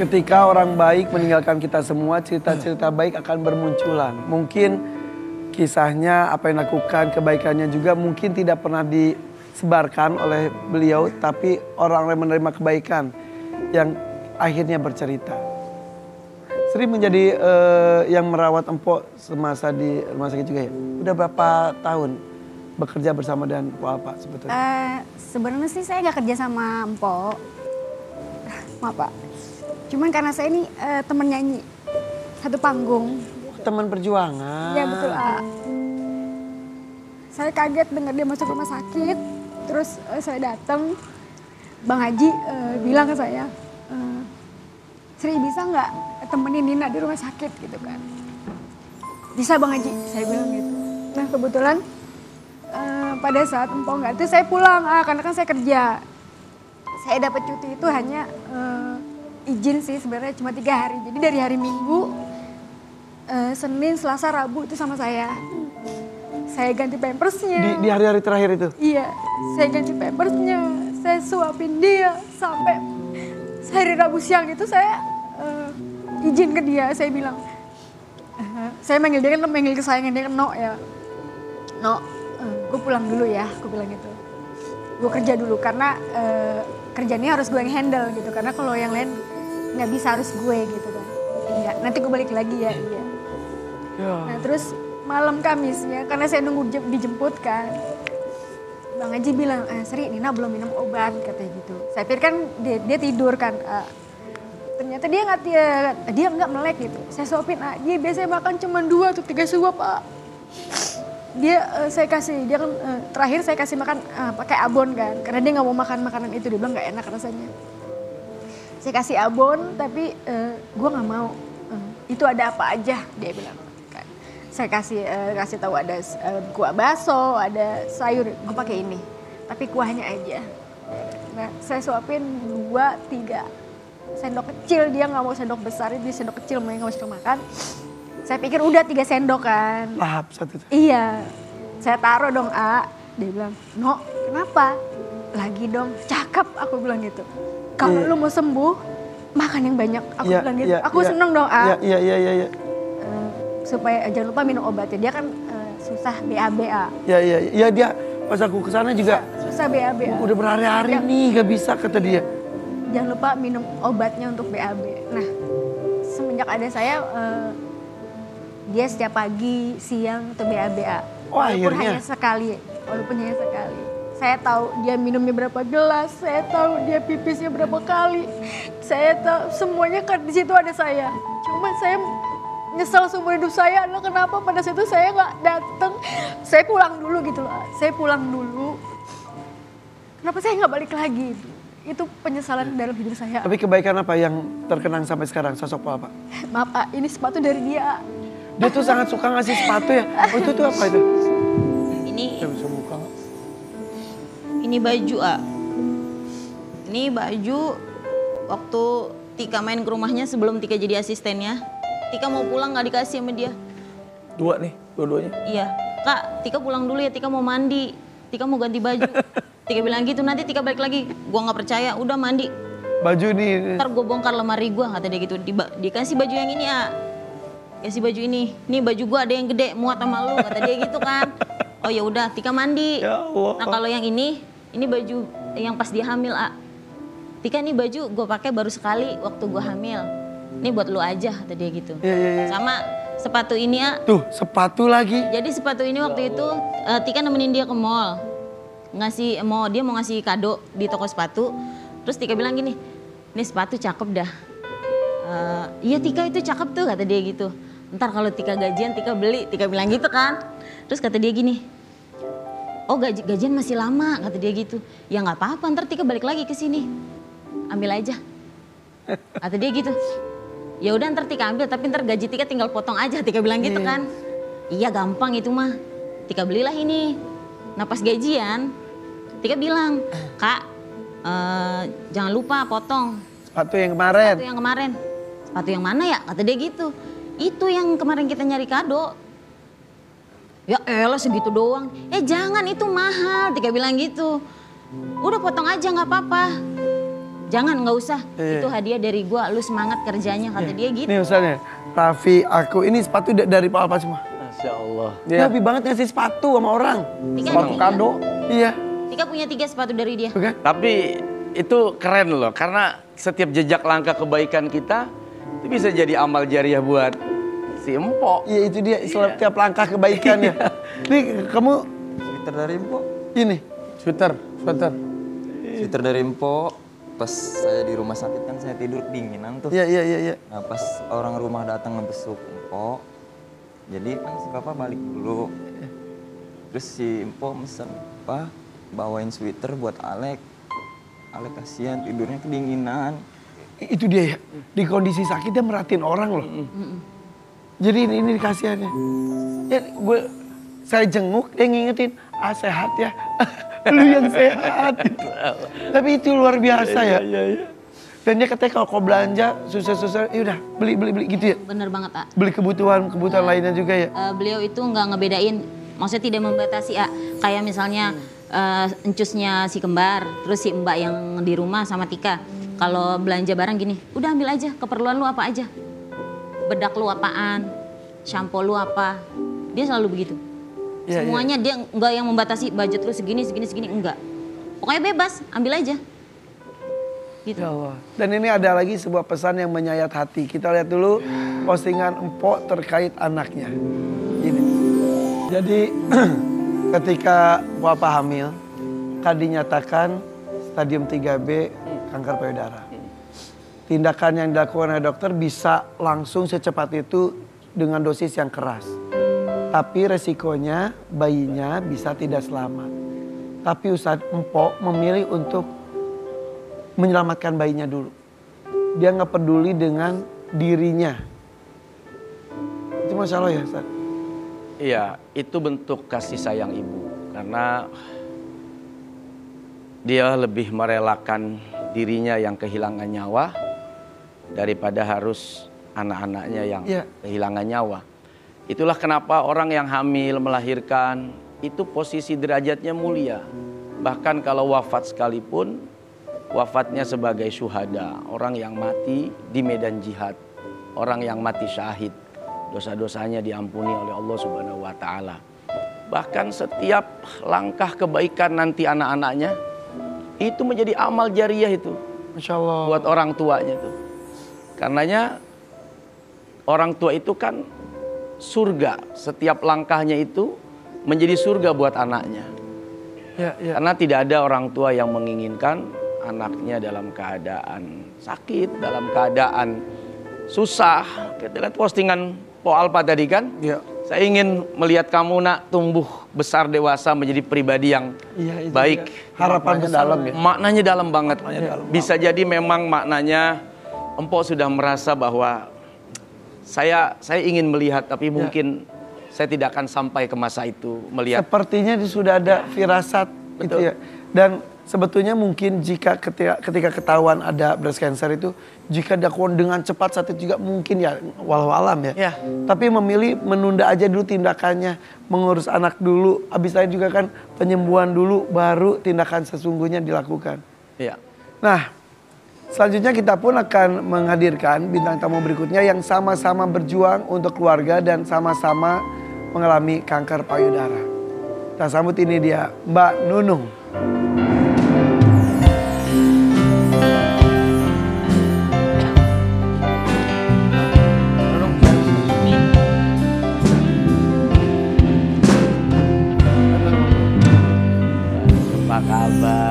Ketika orang baik meninggalkan kita semua, cerita-cerita baik akan bermunculan. Mungkin kisahnya, apa yang lakukan, kebaikannya juga mungkin tidak pernah disebarkan oleh beliau, tapi orang yang menerima kebaikan yang akhirnya bercerita. Sri menjadi yang merawat Empok semasa di rumah sakit juga ya? Udah berapa tahun bekerja bersama dengan Empok Alpa sebetulnya? Sebenarnya sih saya nggak kerja sama Empok. Maaf Pak. Cuman karena saya ini temen nyanyi. Satu panggung. Teman perjuangan. Iya betul Saya kaget dengar dia masuk rumah sakit. Terus saya datang. Bang Haji bilang ke saya. Sri bisa nggak temenin Nina di rumah sakit gitu kan. Bisa Bang Haji, saya bilang gitu. Nah kebetulan pada saat Empok nggak itu saya pulang, karena kan saya kerja. Saya dapat cuti itu hanya izin sih sebenarnya cuma 3 hari. Jadi dari hari Minggu, Senin, Selasa, Rabu itu sama saya. Saya ganti pampersnya. Di hari-hari terakhir itu? Iya, saya ganti pampersnya, saya suapin dia sampai hari Rabu siang itu saya izin ke dia, saya bilang, saya manggil dia kan manggil kesayangan dia kan No ya, No, gue pulang dulu ya, gue bilang gitu, gue kerja dulu karena kerjanya harus gue yang handle gitu, karena kalau yang lain nggak bisa harus gue gitu kan, iya nanti gue balik lagi ya, iya. Nah terus malam Kamisnya karena saya nunggu dijemput kan, Bang Haji bilang, Sri Nina belum minum obat katanya gitu. Saya pikir kan dia tidur kan. Ternyata dia nggak melek gitu. Saya suapin, dia biasanya makan cuma 2 atau 3 suap. Saya kasih, dia kan terakhir saya kasih makan pakai abon kan. Karena dia nggak mau makan makanan itu, dia bilang nggak enak rasanya. Saya kasih abon tapi gue nggak mau. Itu ada apa aja dia bilang. Saya kasih tahu ada kuah bakso, ada sayur, gue pakai ini. Tapi kuahnya aja. Nah, saya suapin 2-3 sendok kecil, dia nggak mau sendok besar, dia sendok kecil, nggak mau sendok makan. Saya pikir udah 3 sendok kan. Lahap satu. Iya, saya taruh dong Dia bilang, No, kenapa? Lagi dong, cakep aku bilang gitu. Kalau lu mau sembuh, makan yang banyak, aku bilang gitu. Aku seneng dong Iya. Supaya jangan lupa minum obatnya, dia kan susah BAB. Iya dia pas aku kesana juga susah BAB. Udah berhari-hari nih gak bisa kata dia. Jangan lupa minum obatnya untuk BAB. Nah semenjak ada saya, dia setiap pagi, siang itu BAB. Walaupun hanya sekali. Saya tahu dia minumnya berapa gelas, saya tahu dia pipisnya berapa kali. Saya tahu semuanya kan di situ ada saya. Cuma saya nyesal seumur hidup saya adalah kenapa pada saat itu saya nggak datang. Saya pulang dulu gitu loh. Saya pulang dulu. Kenapa saya nggak balik lagi? Itu penyesalan dalam hidup saya. Tapi kebaikan apa yang terkenang sampai sekarang sosok Pak? Maaf ini sepatu dari dia. Dia tuh sangat suka ngasih sepatu ya. Oh itu tuh apa itu? Ini baju Ini baju waktu Tika main ke rumahnya sebelum Tika jadi asistennya. Tika mau pulang gak dikasih sama dia. 2 nih, dua-duanya? Iya, Kak Tika pulang dulu ya, Tika mau mandi. Tika mau ganti baju. Tika bilang gitu, nanti Tika balik lagi. Gua gak percaya, udah mandi. Baju nih. Ntar gue bongkar lemari gua, kata dia gitu. Dikasih baju yang ini kasih baju ini. Nih baju gua ada yang gede, muat sama lu, kata dia gitu kan. Oh ya udah, Tika mandi. Ya Allah. Nah kalau yang ini baju yang pas dia hamil Tika nih baju gue pakai baru sekali waktu gue hamil. Ini buat lu aja, kata dia gitu. Iya. Sama sepatu ini Tuh, sepatu lagi. Jadi sepatu ini waktu itu Tika nemenin dia ke mall. Dia mau ngasih kado di toko sepatu. Terus Tika bilang gini, "Ini sepatu cakep dah." Iya Tika itu cakep tuh, kata dia gitu. Ntar kalau Tika gajian Tika beli, Tika bilang gitu kan. Terus kata dia gini, "Oh gajian masih lama," kata dia gitu. "Ya nggak apa-apa, ntar Tika balik lagi ke sini. Ambil aja," kata dia gitu. Ya udah ntar Tika ambil, tapi ntar gaji Tika tinggal potong aja, Tika bilang gitu kan. Iya gampang itu mah. Tika belilah ini. Nah pas gajian, Tika bilang, "Kak, jangan lupa potong sepatu yang kemarin." Sepatu yang kemarin. Sepatu yang mana ya? Kata dia gitu. Itu yang kemarin kita nyari kado. Ya elah segitu doang. Jangan itu mahal, Tika bilang gitu. Udah potong aja nggak apa-apa. jangan nggak usah, Iya. itu hadiah dari gua, lu semangat kerjanya, kata dia gitu. Nih misalnya, Raffi, aku, ini sepatu dari Pak Alpa semua. Masya Allah. Dia hobi banget ngasih sepatu sama orang. Tika Sepatu punya- kado. Iya, Tika punya 3 sepatu dari dia. bukan? Tapi itu keren loh, karena setiap jejak langkah kebaikan kita itu bisa jadi amal jariah buat si empok. Iya itu dia, setiap langkah kebaikannya. Nih kamu Sweater dari Empo. ini, Sweater. Sweater dari Empo. Pas saya di rumah sakit kan saya tidur kedinginan tuh. iya. Nah pas orang rumah datang ngebesuk Empo. Jadi kan si bapak balik dulu. Terus si Empo mesen, "Pak, bawain sweater buat Alek. Alek kasihan tidurnya kedinginan." Itu dia ya, di kondisi sakit dia merhatiin orang loh. Jadi ini kasihannya. Ya, saya jenguk, dia ngingetin, sehat ya. Lu yang sehat. Gitu. Tapi itu luar biasa ya. Dan dia katanya kalau kau belanja, susah-susah, ya udah beli gitu ya. Bener banget, A. Beli kebutuhan lainnya juga ya. Beliau itu nggak ngebedain, maksudnya tidak membatasi, A. Kayak misalnya encusnya si kembar, terus si mbak yang di rumah sama Tika. Kalau belanja barang gini, udah ambil aja, keperluan lu apa aja. Bedak lu apaan, shampoo lu apa. Dia selalu begitu. Iya, Semuanya dia nggak yang membatasi budget lu segini, enggak. Pokoknya bebas, ambil aja. Gitu. Ya Allah. Dan ini ada lagi sebuah pesan yang menyayat hati. Kita lihat dulu postingan empok terkait anaknya. Ini. Jadi ketika Bapak hamil, kan dinyatakan stadium 3B kanker payudara. Tindakan yang dilakukan oleh dokter bisa langsung secepat itu dengan dosis yang keras. Tapi resikonya bayinya bisa tidak selamat. Tapi Ustadz Empok memilih untuk menyelamatkan bayinya dulu. Dia nggak peduli dengan dirinya. Itu Masya Allah ya Ustadz? Iya, itu bentuk kasih sayang ibu. Karena dia lebih merelakan dirinya yang kehilangan nyawa daripada harus anak-anaknya yang kehilangan nyawa. Itulah kenapa orang yang hamil melahirkan itu posisi derajatnya mulia. Bahkan kalau wafat sekalipun, wafatnya sebagai syuhada, orang yang mati di medan jihad, orang yang mati syahid, dosa-dosanya diampuni oleh Allah Subhanahu wa taala. Bahkan setiap langkah kebaikan nanti anak-anaknya itu menjadi amal jariah itu. Masya Allah. Buat orang tuanya tuh. Karenanya orang tua itu kan surga, setiap langkahnya itu menjadi surga buat anaknya. Ya. Karena tidak ada orang tua yang menginginkan anaknya dalam keadaan sakit, dalam keadaan susah. Kita lihat postingan Po Alpa tadi kan. Ya. Saya ingin melihat kamu nak tumbuh besar dewasa menjadi pribadi yang Itu baik. dia. Harapan dalam ya. Maknanya dalam banget. Bisa jadi memang maknanya Empok sudah merasa bahwa saya ingin melihat tapi mungkin saya tidak akan sampai ke masa itu melihat. Sepertinya sudah ada firasat gitu ya. Dan sebetulnya mungkin jika ketika ketahuan ada breast cancer itu, jika dilakukan dengan cepat saat itu juga mungkin ya walau alam ya. Tapi memilih menunda aja dulu tindakannya, mengurus anak dulu, habis itu juga kan penyembuhan dulu, baru tindakan sesungguhnya dilakukan. Iya. Nah, selanjutnya kita pun akan menghadirkan bintang tamu berikutnya yang sama-sama berjuang untuk keluarga dan sama-sama mengalami kanker payudara. Kita sambut ini dia, Mbak Nunung. Apa kabar?